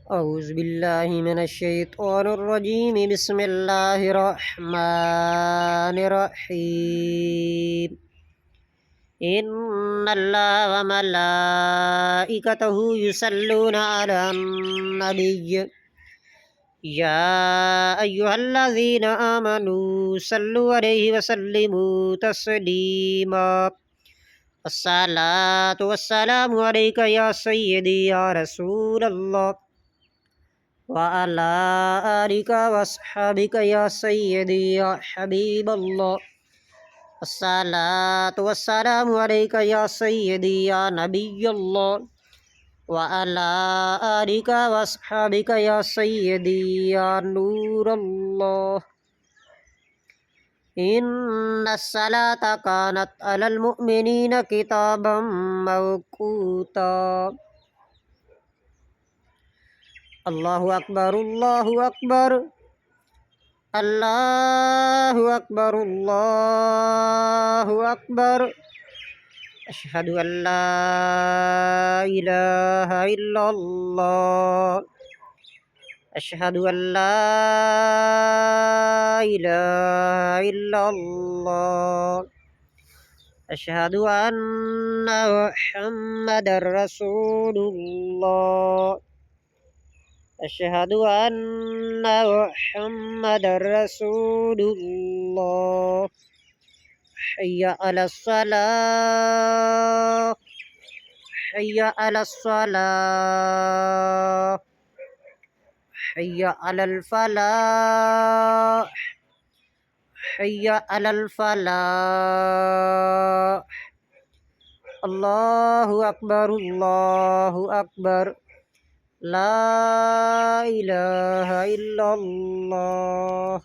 أعوذ بالله من الشيطان الرجيم بسم الله الرحمن الرحيم إن الله وملائكته يصلون على النبي يا أيها الذين آمنوا صلوا عليه وسلموا تسليما الصلاة والسلام عليك يا سيدي يا رسول الله وعلى آلك وأصحابك يا سيدي يا حبيب الله الصلاة والسلام عليك يا سيدي يا نبي الله وعلى آلك وأصحابك يا سيدي يا نور الله إن الصلاة كانت على المؤمنين كتابا موقوتا الله أكبر الله أكبر الله أكبر الله أكبر أشهد أن لا إله إلا الله أشهد أن لا إله إلا الله أشهد أن محمدا رسول الله أشهد أن محمدا رسول الله حي على الصلاة حي على الصلاة حي على الفلاح حي على الفلاح الله أكبر الله أكبر لا إله إلا الله